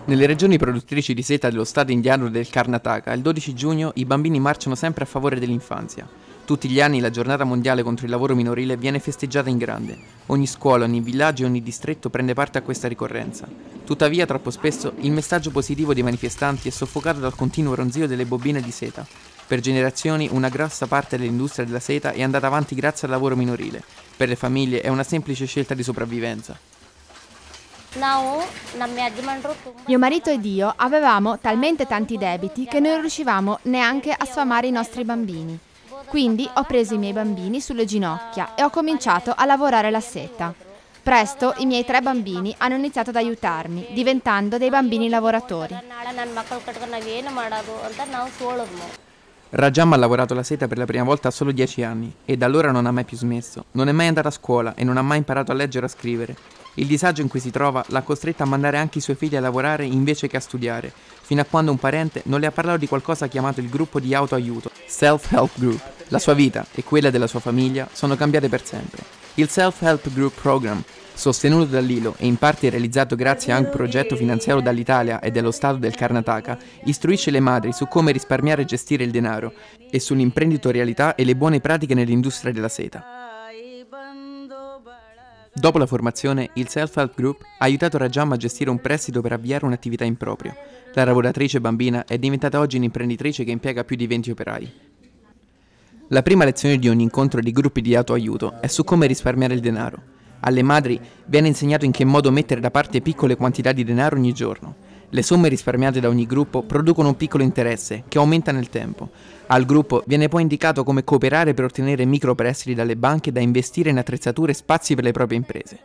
Nelle regioni produttrici di seta dello stato indiano del Karnataka, il 12 giugno i bambini marciano sempre a favore dell'infanzia. Tutti gli anni la giornata mondiale contro il lavoro minorile viene festeggiata in grande. Ogni scuola, ogni villaggio e ogni distretto prende parte a questa ricorrenza. Tuttavia, troppo spesso, il messaggio positivo dei manifestanti è soffocato dal continuo ronzio delle bobine di seta. Per generazioni, una grossa parte dell'industria della seta è andata avanti grazie al lavoro minorile. Per le famiglie è una semplice scelta di sopravvivenza. Mio marito ed io avevamo talmente tanti debiti che non riuscivamo neanche a sfamare i nostri bambini. Quindi ho preso i miei bambini sulle ginocchia e ho cominciato a lavorare la seta. Presto i miei 3 bambini hanno iniziato ad aiutarmi, diventando dei bambini lavoratori. Rajam ha lavorato la seta per la prima volta a solo 10 anni e da allora non ha mai più smesso. Non è mai andata a scuola e non ha mai imparato a leggere o a scrivere. Il disagio in cui si trova l'ha costretta a mandare anche i suoi figli a lavorare invece che a studiare, fino a quando un parente non le ha parlato di qualcosa chiamato il gruppo di autoaiuto, Self-Help Group. La sua vita e quella della sua famiglia sono cambiate per sempre. Il Self-Help Group Program, sostenuto dall'ILO e in parte realizzato grazie a un progetto finanziato dall'Italia e dallo Stato del Karnataka, istruisce le madri su come risparmiare e gestire il denaro e sull'imprenditorialità e le buone pratiche nell'industria della seta. Dopo la formazione, il Self-Help Group ha aiutato Rajam a gestire un prestito per avviare un'attività in proprio. La lavoratrice bambina è diventata oggi un'imprenditrice che impiega più di 20 operai. La prima lezione di ogni incontro di gruppi di autoaiuto è su come risparmiare il denaro. Alle madri viene insegnato in che modo mettere da parte piccole quantità di denaro ogni giorno. Le somme risparmiate da ogni gruppo producono un piccolo interesse che aumenta nel tempo. Al gruppo viene poi indicato come cooperare per ottenere microprestiti dalle banche da investire in attrezzature e spazi per le proprie imprese.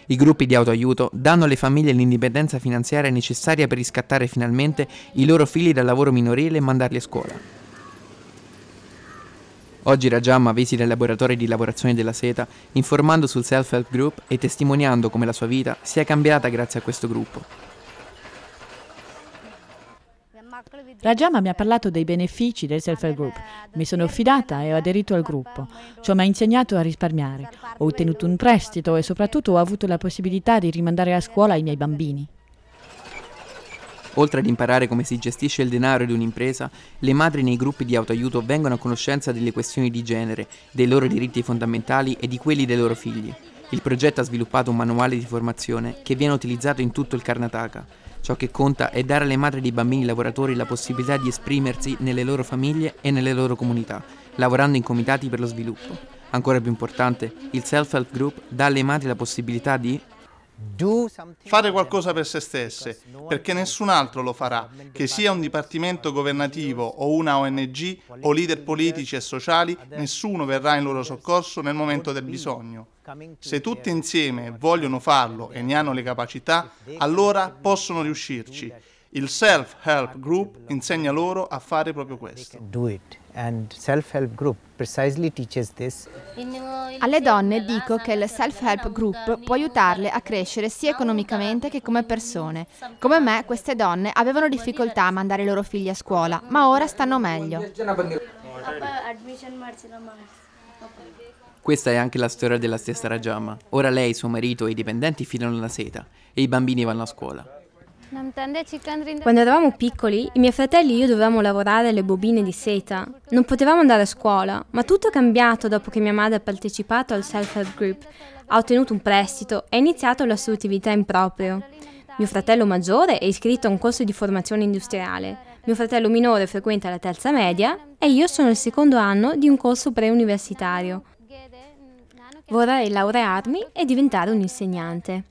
I gruppi di autoaiuto danno alle famiglie l'indipendenza finanziaria necessaria per riscattare finalmente i loro figli dal lavoro minorile e mandarli a scuola. Oggi Rajam visita i laboratori di lavorazione della seta, informando sul Self-Help Group e testimoniando come la sua vita sia cambiata grazie a questo gruppo. Rajam mi ha parlato dei benefici del Self-Help Group. Mi sono fidata e ho aderito al gruppo. Ciò mi ha insegnato a risparmiare. Ho ottenuto un prestito e soprattutto ho avuto la possibilità di rimandare a scuola i miei bambini. Oltre ad imparare come si gestisce il denaro di un'impresa, le madri nei gruppi di autoaiuto vengono a conoscenza delle questioni di genere, dei loro diritti fondamentali e di quelli dei loro figli. Il progetto ha sviluppato un manuale di formazione che viene utilizzato in tutto il Karnataka. Ciò che conta è dare alle madri dei bambini lavoratori la possibilità di esprimersi nelle loro famiglie e nelle loro comunità, lavorando in comitati per lo sviluppo. Ancora più importante, il Self-Help Group dà alle madri la possibilità di fare qualcosa per se stesse, perché nessun altro lo farà, che sia un dipartimento governativo o una ONG o leader politici e sociali, nessuno verrà in loro soccorso nel momento del bisogno. Se tutti insieme vogliono farlo e ne hanno le capacità, allora possono riuscirci. Il Self-Help Group insegna loro a fare proprio questo. And self-help group precisely teaches this. Alle donne dico che il Self-Help Group può aiutarle a crescere sia economicamente che come persone. Come me, queste donne avevano difficoltà a mandare i loro figli a scuola, ma ora stanno meglio. Questa è anche la storia della stessa Rajam. Ora lei, suo marito e i dipendenti filano la seta e i bambini vanno a scuola. Quando eravamo piccoli, i miei fratelli e io dovevamo lavorare alle bobine di seta. Non potevamo andare a scuola, ma tutto è cambiato dopo che mia madre ha partecipato al Self-Help Group, ha ottenuto un prestito e ha iniziato la sua attività in proprio. Mio fratello maggiore è iscritto a un corso di formazione industriale, mio fratello minore frequenta la terza media e io sono al secondo anno di un corso preuniversitario. Vorrei laurearmi e diventare un insegnante.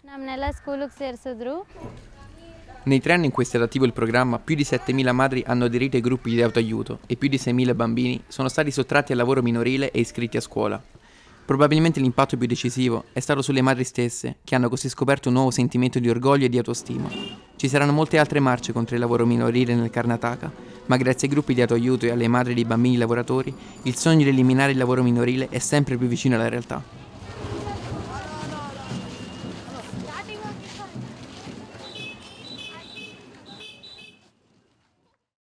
Nei 3 anni in cui è stato attivo il programma, più di 7.000 madri hanno aderito ai gruppi di autoaiuto e più di 6.000 bambini sono stati sottratti al lavoro minorile e iscritti a scuola. Probabilmente l'impatto più decisivo è stato sulle madri stesse, che hanno così scoperto un nuovo sentimento di orgoglio e di autostima. Ci saranno molte altre marce contro il lavoro minorile nel Karnataka, ma grazie ai gruppi di autoaiuto e alle madri dei bambini lavoratori, il sogno di eliminare il lavoro minorile è sempre più vicino alla realtà.